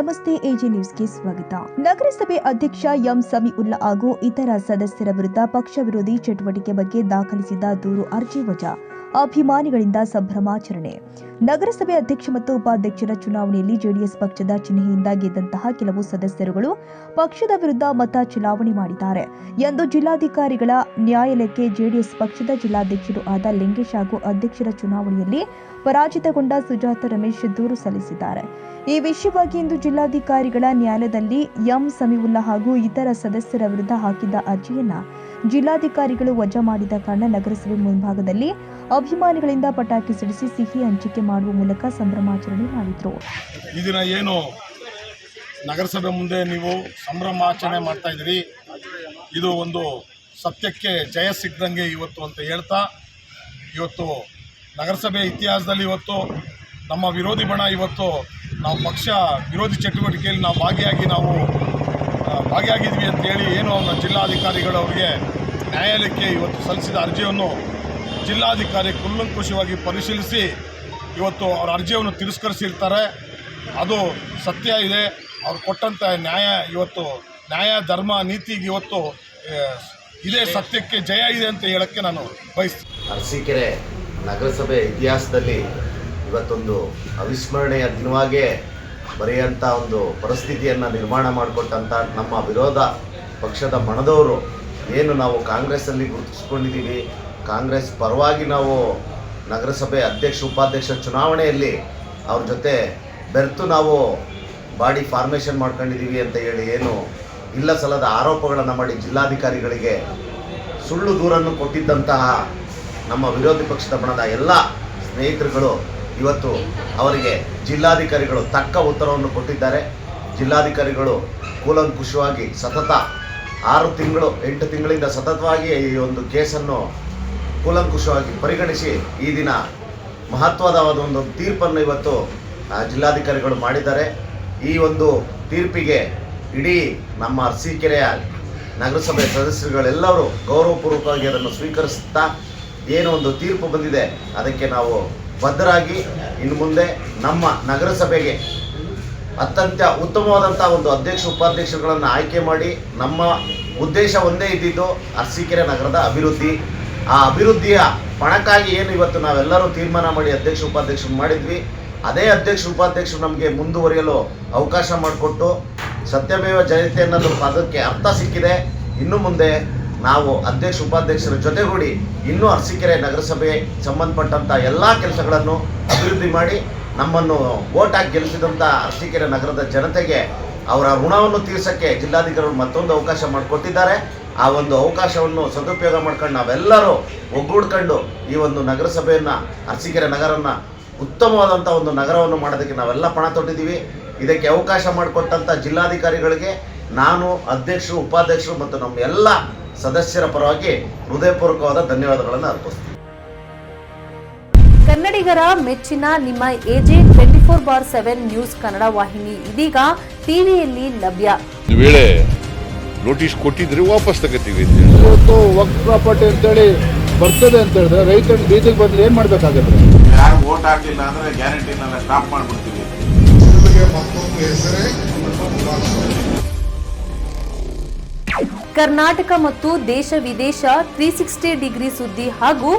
ನಮಸ್ತೆ ಎಜೆ ನ್ಯೂಸ್ಗೆ ಸ್ವಾಗತ. ನಗರಸಭೆ ಅಧ್ಯಕ್ಷ ಎಂ ಸಮೀಉಲ್ಲಾ ಹಾಗೂ ಇತರ ಸದಸ್ಯರ ವಿರುದ್ಧ ಪಕ್ಷ ವಿರೋಧಿ ಚಟುವಟಿಕೆ ಬಗ್ಗೆ ದಾಖಲಿಸಿದ ದೂರು ಅರ್ಜಿ ವಜಾ. ಅಭಿಮಾನಿಗಳಿಂದ ಸಂಭ್ರಮಾಚರಣೆ. ನಗರಸಭೆ ಅಧ್ಯಕ್ಷ ಮತ್ತು ಉಪಾಧ್ಯಕ್ಷರ ಚುನಾವಣೆಯಲ್ಲಿ ಜೆಡಿಎಸ್ ಪಕ್ಷದ ಚಿಹ್ನೆಯಿಂದ ಗೆದ್ದಂತಹ ಕೆಲವು ಸದಸ್ಯರುಗಳು ಪಕ್ಷದ ವಿರುದ್ಧ ಮತ ಚಲಾವಣೆ ಮಾಡಿದ್ದಾರೆ ಎಂದು ಜಿಲ್ಲಾಧಿಕಾರಿಗಳ ನ್ಯಾಯಾಲಯಕ್ಕೆ ಜೆಡಿಎಸ್ ಪಕ್ಷದ ಜಿಲ್ಲಾಧ್ಯಕ್ಷರು ಆದ ಲಿಂಗೇಶ್ ಹಾಗೂ ಅಧ್ಯಕ್ಷರ ಚುನಾವಣೆಯಲ್ಲಿ ಪರಾಜಿತಗೊಂಡ ಸುಜಾತ ರಮೇಶ್ ದೂರು ಸಲ್ಲಿಸಿದ್ದಾರೆ. ಈ ವಿಷಯವಾಗಿ ಇಂದು ಜಿಲ್ಲಾಧಿಕಾರಿಗಳ ನ್ಯಾಯಾಲಯದಲ್ಲಿ ಎಂ ಸಮೀಉಲ್ಲಾ ಹಾಗೂ ಇತರ ಸದಸ್ಯರ ವಿರುದ್ಧ ಹಾಕಿದ್ದ ಅರ್ಜಿಯನ್ನ ಜಿಲ್ಲಾಧಿಕಾರಿಗಳು ವಜಾ ಮಾಡಿದ ಕಾರಣ ನಗರಸಭೆ ಮುಂಭಾಗದಲ್ಲಿ ಅಭಿಮಾನಿಗಳಿಂದ ಪಟಾಕಿ ಸಿಡಿಸಿ ಸಿಹಿ ಹಂಚಿಕೆ ಮಾಡುವ ಮೂಲಕ ಸಂಭ್ರಮಾಚರಣೆ ಮಾಡಿದ್ರು. ಈ ದಿನ ಏನು ನಗರಸಭೆ ಮುಂದೆ ನೀವು ಸಂಭ್ರಮಾಚರಣೆ ಮಾಡ್ತಾ ಇದ್ದೀರಿ, ಇದು ಒಂದು ಸತ್ಯಕ್ಕೆ ಜಯ ಸಿಕ್ಕದಂಗೆ ಇವತ್ತು ಅಂತ ಹೇಳ್ತಾ, ಇವತ್ತು ನಗರಸಭೆ ಇತಿಹಾಸದಲ್ಲಿ ಇವತ್ತು ನಮ್ಮ ವಿರೋಧಿ ಬಣ ಇವತ್ತು ನಾವು ಪಕ್ಷ ವಿರೋಧಿ ಚಟುವಟಿಕೆಯಲ್ಲಿ ನಾವು ಭಾಗಿಯಾಗಿದ್ವಿ ಅಂತ ಹೇಳಿ ಏನು ನಮ್ಮ ಜಿಲ್ಲಾಧಿಕಾರಿಗಳು ಅವರಿಗೆ ನ್ಯಾಯಾಲಯಕ್ಕೆ ಇವತ್ತು ಸಲ್ಲಿಸಿದ ಅರ್ಜಿಯನ್ನು ಜಿಲ್ಲಾಧಿಕಾರಿ ಕೂಲಂಕುಷವಾಗಿ ಪರಿಶೀಲಿಸಿ ಇವತ್ತು ಅವರ ಅರ್ಜಿಯನ್ನು ತಿರಸ್ಕರಿಸಿರ್ತಾರೆ. ಅದು ಸತ್ಯ ಇದೆ. ಅವ್ರು ಕೊಟ್ಟಂಥ ಇವತ್ತು ನ್ಯಾಯ ಧರ್ಮ ನೀತಿಗೆ ಇವತ್ತು ಇದೇ ಸತ್ಯಕ್ಕೆ ಜಯ ಇದೆ ಅಂತ ಹೇಳೋಕ್ಕೆ ನಾನು ಬಯಸ್ತೀನಿ. ಅರಸೀಕೆರೆ ನಗರಸಭೆ ಇತಿಹಾಸದಲ್ಲಿ ಇವತ್ತೊಂದು ಅವಿಸ್ಮರಣೀಯ ದಿನವಾಗೇ ಬರೆಯುವಂಥ ಒಂದು ಪರಿಸ್ಥಿತಿಯನ್ನು ನಿರ್ಮಾಣ ಮಾಡಿಕೊಟ್ಟಂಥ ನಮ್ಮ ವಿರೋಧ ಪಕ್ಷದ ಬಣದವರು ಏನು ನಾವು ಕಾಂಗ್ರೆಸ್ಸಲ್ಲಿ ಗುರುತಿಸ್ಕೊಂಡಿದ್ದೀವಿ, ಕಾಂಗ್ರೆಸ್ ಪರವಾಗಿ ನಾವು ನಗರಸಭೆ ಅಧ್ಯಕ್ಷ ಉಪಾಧ್ಯಕ್ಷ ಚುನಾವಣೆಯಲ್ಲಿ ಅವ್ರ ಜೊತೆ ಬೆರೆತು ನಾವು ಬಾಡಿ ಫಾರ್ಮೇಷನ್ ಮಾಡ್ಕೊಂಡಿದ್ದೀವಿ ಅಂತ ಹೇಳಿ ಏನು ಇಲ್ಲ ಸಲ್ಲದ ಆರೋಪಗಳನ್ನು ಮಾಡಿ ಜಿಲ್ಲಾಧಿಕಾರಿಗಳಿಗೆ ಸುಳ್ಳು ದೂರನ್ನು ಕೊಟ್ಟಿದ್ದಂತಹ ನಮ್ಮ ವಿರೋಧಿ ಪಕ್ಷದ ಬಣದ ಎಲ್ಲ ಸ್ನೇಹಿತರುಗಳು ಇವತ್ತು ಅವರಿಗೆ ಜಿಲ್ಲಾಧಿಕಾರಿಗಳು ತಕ್ಕ ಉತ್ತರವನ್ನು ಕೊಟ್ಟಿದ್ದಾರೆ. ಜಿಲ್ಲಾಧಿಕಾರಿಗಳು ಕೂಲಂಕುಷವಾಗಿ ಸತತ 8 ತಿಂಗಳಿಂದ ಸತತವಾಗಿ ಈ ಒಂದು ಕೇಸನ್ನು ಕೂಲಂಕುಷವಾಗಿ ಪರಿಗಣಿಸಿ ಈ ದಿನ ಮಹತ್ವದ ಒಂದು ತೀರ್ಪನ್ನು ಇವತ್ತು ಜಿಲ್ಲಾಧಿಕಾರಿಗಳು ಮಾಡಿದ್ದಾರೆ. ಈ ಒಂದು ತೀರ್ಪಿಗೆ ಇಡೀ ನಮ್ಮ ಅರಸೀಕೆರೆಯ ನಗರಸಭೆ ಸದಸ್ಯರುಗಳೆಲ್ಲರೂ ಗೌರವಪೂರ್ವಕವಾಗಿ ಅದನ್ನು ಸ್ವೀಕರಿಸುತ್ತಾ ಏನು ಒಂದು ತೀರ್ಪು ಬಂದಿದೆ ಅದಕ್ಕೆ ನಾವು ಬದ್ಧರಾಗಿ ಇನ್ನು ಮುಂದೆ ನಮ್ಮ ನಗರಸಭೆಗೆ ಅತ್ಯಂತ ಉತ್ತಮವಾದಂಥ ಒಂದು ಅಧ್ಯಕ್ಷ ಉಪಾಧ್ಯಕ್ಷರುಗಳನ್ನು ಆಯ್ಕೆ ಮಾಡಿ, ನಮ್ಮ ಉದ್ದೇಶ ಒಂದೇ ಇದ್ದಿದ್ದು ಅರಸೀಕೆರೆ ನಗರದ ಅಭಿವೃದ್ಧಿ. ಆ ಅಭಿವೃದ್ಧಿಯ ಪಣಕ್ಕಾಗಿ ಏನು ಇವತ್ತು ನಾವೆಲ್ಲರೂ ತೀರ್ಮಾನ ಮಾಡಿ ಅಧ್ಯಕ್ಷ ಉಪಾಧ್ಯಕ್ಷರು ಮಾಡಿದ್ವಿ, ಅದೇ ಅಧ್ಯಕ್ಷ ಉಪಾಧ್ಯಕ್ಷರು ನಮಗೆ ಮುಂದುವರಿಯಲು ಅವಕಾಶ ಮಾಡಿಕೊಟ್ಟು ಸತ್ಯಮೇವ ಜಯತೆ ಅನ್ನೋದು ಪದಕ್ಕೆ ಅರ್ಥ ಸಿಕ್ಕಿದೆ. ಇನ್ನು ಮುಂದೆ ನಾವು ಅಧ್ಯಕ್ಷ ಉಪಾಧ್ಯಕ್ಷರ ಜೊತೆಗೂಡಿ ಇನ್ನೂ ಅರಸೀಕೆರೆ ನಗರಸಭೆ ಸಂಬಂಧಪಟ್ಟಂಥ ಎಲ್ಲ ಕೆಲಸಗಳನ್ನು ಅಭಿವೃದ್ಧಿ ಮಾಡಿ ನಮ್ಮನ್ನು ವೋಟ್ ಹಾಕಿ ಗೆಲ್ಲಿಸಿದಂಥ ಅರಸೀಕೆರೆ ನಗರದ ಜನತೆಗೆ ಅವರ ಋಣವನ್ನು ತೀರ್ಸೋಕ್ಕೆ ಜಿಲ್ಲಾಧಿಕಾರಿಗಳು ಮತ್ತೊಂದು ಅವಕಾಶ ಮಾಡಿಕೊಟ್ಟಿದ್ದಾರೆ. ಆ ಒಂದು ಅವಕಾಶವನ್ನು ಸದುಪಯೋಗ ಮಾಡ್ಕೊಂಡು ನಾವೆಲ್ಲರೂ ಒಗ್ಗೂಡ್ಕೊಂಡು ಈ ಒಂದು ನಗರಸಭೆಯನ್ನು ಅರಸೀಕೆರೆ ನಗರನ್ನು ಉತ್ತಮವಾದಂಥ ಒಂದು ನಗರವನ್ನು ಮಾಡೋದಕ್ಕೆ ನಾವೆಲ್ಲ ಪಣ ತೊಟ್ಟಿದ್ದೀವಿ. ಇದಕ್ಕೆ ಅವಕಾಶ ಮಾಡಿಕೊಟ್ಟಂಥ ಜಿಲ್ಲಾಧಿಕಾರಿಗಳಿಗೆ ನಾನು ಅಧ್ಯಕ್ಷರು ಉಪಾಧ್ಯಕ್ಷರು ಮತ್ತು ನಮ್ಮ ಎಲ್ಲ ಸದಸ್ಯರ ಪರವಾಗಿ ಹೃದಯಪೂರ್ವಕವಾದ ಧನ್ಯವಾದಗಳನ್ನು ಅರ್ಪಿಸ್ತೀನಿ. ಕನ್ನಡಿಗರ ಮೆಚ್ಚಿನ ನಿಮ್ಮ ಎಜೆ 24/7 ನ್ಯೂಸ್ ಕನ್ನಡ ವಾಹಿನಿ ಇದೀಗ ಟಿವಿಯಲ್ಲಿ ಲಭ್ಯ. ವೇಳೆ ನೋಟಿಸ್ ಕೊಟ್ಟಿದ್ರೆ ವಾಪಸ್ ತಗೋತೀವಿ. ಇವತ್ತು ವಕ್ಫ್ ಪ್ರಾಪರ್ಟಿ ಅಂತೇಳಿ ಬರ್ತದೆ ಅಂತ ಹೇಳಿದ್ರೆ ರೈತರು ಬೀದಿಗೆ ಬದಲು ಏನ್ ಮಾಡ್ಬೇಕಾಗತ್ತೆ? ಯಾರು ವೋಟ್ ಹಾಕಿಲ್ಲ ಅಂದ್ರೆ ಗ್ಯಾರಂಟಿನೆಲ್ಲ ಸ್ಟಾಪ್ ಮಾಡ್ಬಿಡ್ತೀವಿ. ಕರ್ನಾಟಕ ಮತ್ತು ದೇಶ ವಿದೇಶ 360 ಡಿಗ್ರಿ ಸುದ್ದಿ ಹಾಗೂ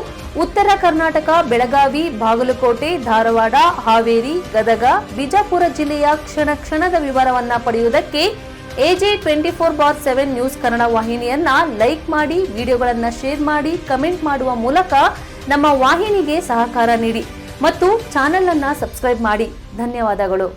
ಉತ್ತರ ಕರ್ನಾಟಕ ಬೆಳಗಾವಿ, ಬಾಗಲಕೋಟೆ, ಧಾರವಾಡ, ಹಾವೇರಿ, ಗದಗ, ಬಿಜಾಪುರ ಜಿಲ್ಲೆಯ ಕ್ಷಣದ ವಿವರವನ್ನ ಪಡೆಯುವುದಕ್ಕೆ ಎಜೆ 24/7 ನ್ಯೂಸ್ ಕನ್ನಡ ವಾಹಿನಿಯನ್ನ ಲೈಕ್ ಮಾಡಿ, ವಿಡಿಯೋಗಳನ್ನ ಶೇರ್ ಮಾಡಿ, ಕಮೆಂಟ್ ಮಾಡುವ ಮೂಲಕ ನಮ್ಮ ವಾಹಿನಿಗೆ ಸಹಕಾರ ನೀಡಿ ಮತ್ತು ಚಾನೆಲ್ ಅನ್ನ ಸಬ್ಸ್ಕ್ರೈಬ್ ಮಾಡಿ. ಧನ್ಯವಾದಗಳು.